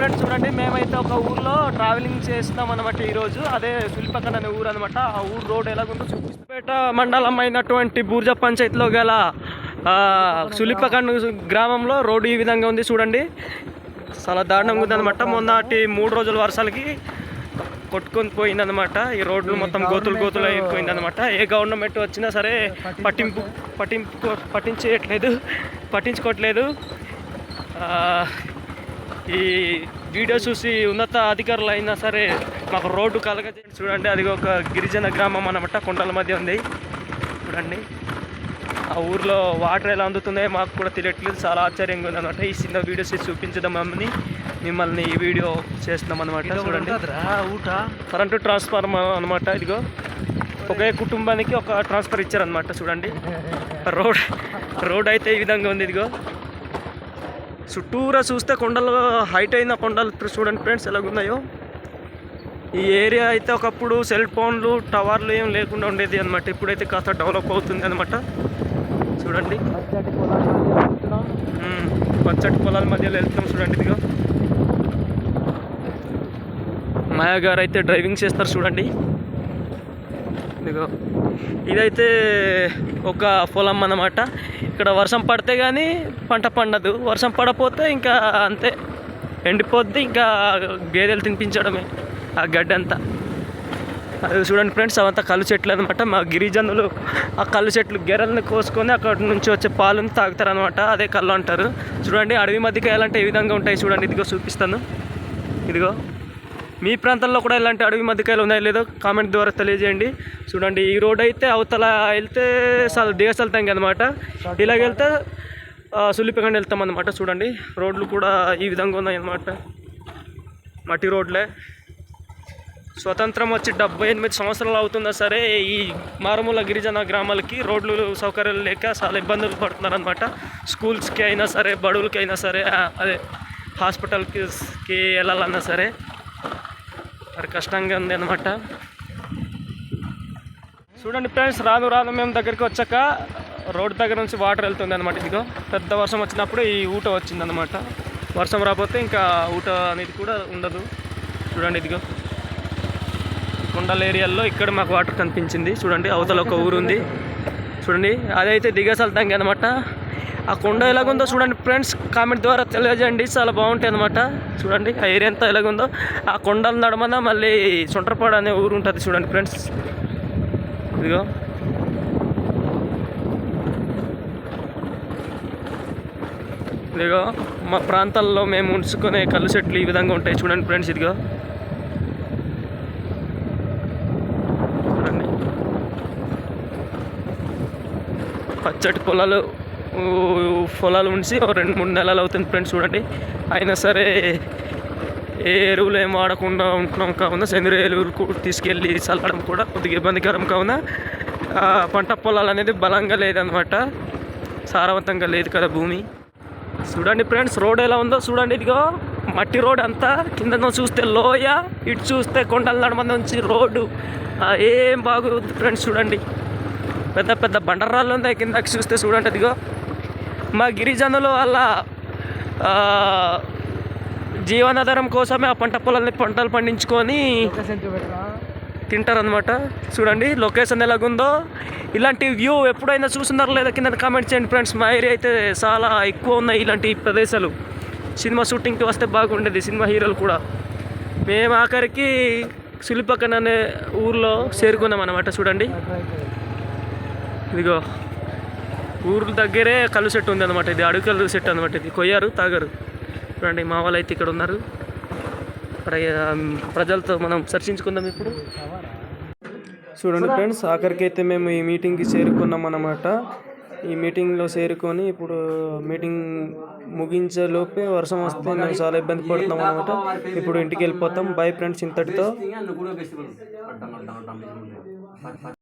Friends చూడండి, మేమైతే ఒక ఊర్లో ట్రావెలింగ్ చేస్తున్నాం అనమాట ఈరోజు. అదే సులిపక్కన అనే ఊరు అనమాట. ఆ ఊరు రోడ్ ఎలాగుందో చూపిస్తపేట మండలం అయినటువంటి బూర్జ పంచాయతీలో గల సులిపకండ గ్రామంలో రోడ్డు ఈ విధంగా ఉంది చూడండి. చాలా దారుణంగా ఉందన్నమాట. మొన్నటి 3 రోజుల వర్షాలకి కొట్టుకొని పోయిందనమాట. ఈ రోడ్లు మొత్తం గోతులు అయిపోయిందనమాట. ఏ గవర్నమెంట్ వచ్చినా సరే పట్టించుకోవట్లేదు. ఈ వీడియో చూసి ఉన్నత అధికారులు అయినా సరే మాకు రోడ్డు కలగజేయండి. చూడండి, అది ఒక గిరిజన గ్రామం అన్నమాట. కొండల మధ్య ఉంది చూడండి. ఆ ఊర్లో వాటర్ ఎలా అందుతున్నాయో మాకు కూడా తెలియట్లేదు. చాలా ఆశ్చర్యంగా ఉందన్నమాట. ఈ చిన్న వీడియోస్ చూపించదామని మిమ్మల్ని ఈ వీడియో చేస్తున్నాం అనమాట. చూడండి, కరెంటు ట్రాన్స్ఫార్మర్ అనమాట. ఇదిగో ఒకే కుటుంబానికి ఒక ట్రాన్స్ఫర్ ఇచ్చారనమాట. చూడండి, రోడ్ అయితే ఈ విధంగా ఉంది. ఇదిగో చుట్టూరా చూస్తే కొండలు, హైట్ అయిన కొండలు చూడండి ఫ్రెండ్స్ ఎలాగున్నాయో. ఈ ఏరియా అయితే ఒకప్పుడు సెల్ ఫోన్లు టవర్లు ఏం లేకుండా ఉండేది అనమాట. ఇప్పుడైతే కాస్త డెవలప్ అవుతుంది అనమాట. చూడండి, పచ్చటి పొలాల మధ్యలో వెళ్తున్నాం. చూడండి, ఇదిగో మాయా గారు అయితే డ్రైవింగ్ చేస్తారు. చూడండి, ఇదిగో ఇదైతే ఒక పొలం అన్నమాట. ఇక్కడ వర్షం పడితే కానీ పంట పండదు, వర్షం పడపోతే ఇంకా అంతే ఎండిపోద్ది. ఇంకా గేదెలు తినిపించడమే ఆ గడ్డి అంతా. అది చూడండి ఫ్రెండ్స్, అవంతా కళ్ళు చెట్లు అనమాట. మా గిరిజనులు ఆ కళ్ళు చెట్లు గెరల్ని కోసుకొని అక్కడ నుంచి వచ్చే పాలను తాగుతారు అనమాట. అదే కళ్ళు అంటారు. చూడండి, అడవి మధ్యకి వెళ్ళాలంటే ఈ విధంగా ఉంటాయి. చూడండి, ఇదిగో చూపిస్తాను. ఇదిగో మీ ప్రాంతాల్లో కూడా ఇలాంటి అడవి మధ్యకాయలు ఉన్నాయో లేదో కామెంట్ ద్వారా తెలియజేయండి. చూడండి, ఈ రోడ్ అయితే అవతల వెళ్తే దిగసల్తాంగి అనమాట. ఇలాగ వెళ్తే సులిపకండ వెళ్తాం అనమాట. చూడండి, రోడ్లు కూడా ఈ విధంగా ఉన్నాయి అన్నమాట. మట్టి రోడ్లే. స్వతంత్రం వచ్చి 78 సంవత్సరాలు అవుతున్నా సరే ఈ మారుమూల గిరిజన గ్రామాలకి రోడ్లు సౌకర్యాలు లేక చాలా ఇబ్బందులు పడుతున్నారు అనమాట. స్కూల్స్కి అయినా సరే, బడులకి అయినా సరే, అదే హాస్పిటల్కి వెళ్ళాలన్నా సరే మరి కష్టంగా ఉంది అనమాట. చూడండి ఫ్రెండ్స్, రాను మేము దగ్గరికి వచ్చాక రోడ్డు దగ్గర నుంచి వాటర్ వెళ్తుంది అనమాట. ఇదిగో పెద్ద వర్షం వచ్చినప్పుడు ఈ ఊట వచ్చిందనమాట. వర్షం రాకపోతే ఇంకా ఊట అనేది కూడా ఉండదు. చూడండి, ఇదిగో కొండల ఏరియాల్లో ఇక్కడ మాకు వాటర్ కనిపించింది. చూడండి, అవతల ఒక ఊరు ఉంది. చూడండి, అదైతే దిగసల్తాంగి అనమాట. ఆ కొండ ఎలాగుందో చూడండి ఫ్రెండ్స్, కామెంట్ ద్వారా తెలియజేయండి. చాలా బాగుంటాయి అనమాట. చూడండి, ఆ ఏరియా అంతా ఎలాగుందో. ఆ కొండల నడమన మళ్ళీ సొంట్రపాడు అనే ఊరు ఉంటుంది. చూడండి ఫ్రెండ్స్, ఇదిగో మా ప్రాంతాల్లో మేము ఉంచుకునే కళ్ళు చెట్లు ఈ విధంగా ఉంటాయి. చూడండి ఫ్రెండ్స్, ఇదిగో చూడండి, పచ్చటి పొలాలు ఉంచి 2-3 నెలలు అవుతుంది ఫ్రెండ్స్. చూడండి, అయినా సరే ఏ ఎరువులు ఏం వాడకుండా ఉంటున్నాం కావున సేంద్రియ ఎరువులు తీసుకెళ్ళి చల్లడం కూడా కొద్దిగా ఇబ్బందికరం కావున పంట పొలాలు అనేది బలంగా లేదనమాట. సారవంతంగా లేదు కదా భూమి. చూడండి ఫ్రెండ్స్, రోడ్ ఎలా ఉందో చూడండి. ఇదిగో మట్టి రోడ్ అంతా. కింద చూస్తే లోయ, ఇటు చూస్తే కొండల నడుమ నుంచి రోడ్డు ఏం బాగుంది ఫ్రెండ్స్. చూడండి, పెద్ద పెద్ద బండరాళ్ళు ఉన్నాయి కిందకి చూస్తే. చూడండి, ఇదిగో మా గిరిజనులు వాళ్ళ జీవనాధారం కోసమే ఆ పంటలు పండించుకొని తింటారనమాట. చూడండి, లొకేషన్ ఎలాగుందో. ఇలాంటి వ్యూ ఎప్పుడైనా చూస్తున్నారో లేదా కింద కామెంట్ చేయండి ఫ్రెండ్స్. మా ఏరియా అయితే చాలా ఎక్కువ ఉన్నాయి ఇలాంటి ప్రదేశాలు. సినిమా షూటింగ్కి వస్తే బాగుండేది, సినిమా హీరోలు కూడా. మేము ఆఖరికి సులిపక్కన అనే ఊర్లో చేరుకున్నాం అనమాట. చూడండి, ఇదిగో ఊరు దగ్గరే కళ్ళు చెట్టు ఉంది అనమాట. ఇది అడుగు కళ్ళు చెట్టు అనమాట. ఇది కొయ్యారు, తాగారు. చూడండి, మా వాళ్ళు అయితే ఇక్కడ ఉన్నారు. ప్రజలతో మనం చర్చించుకుందాం ఇప్పుడు. చూడండి ఫ్రెండ్స్, ఆఖరికి అయితే మేము ఈ మీటింగ్కి చేరుకున్నాం అన్నమాట. ఈ మీటింగ్లో చేరుకొని ఇప్పుడు మీటింగ్ ముగించే లోపే వర్షం వస్తే మేము చాలా ఇబ్బంది పడుతున్నాం అనమాట. ఇప్పుడు ఇంటికి వెళ్ళిపోతాం. బై ఫ్రెండ్స్, ఇంతటితో.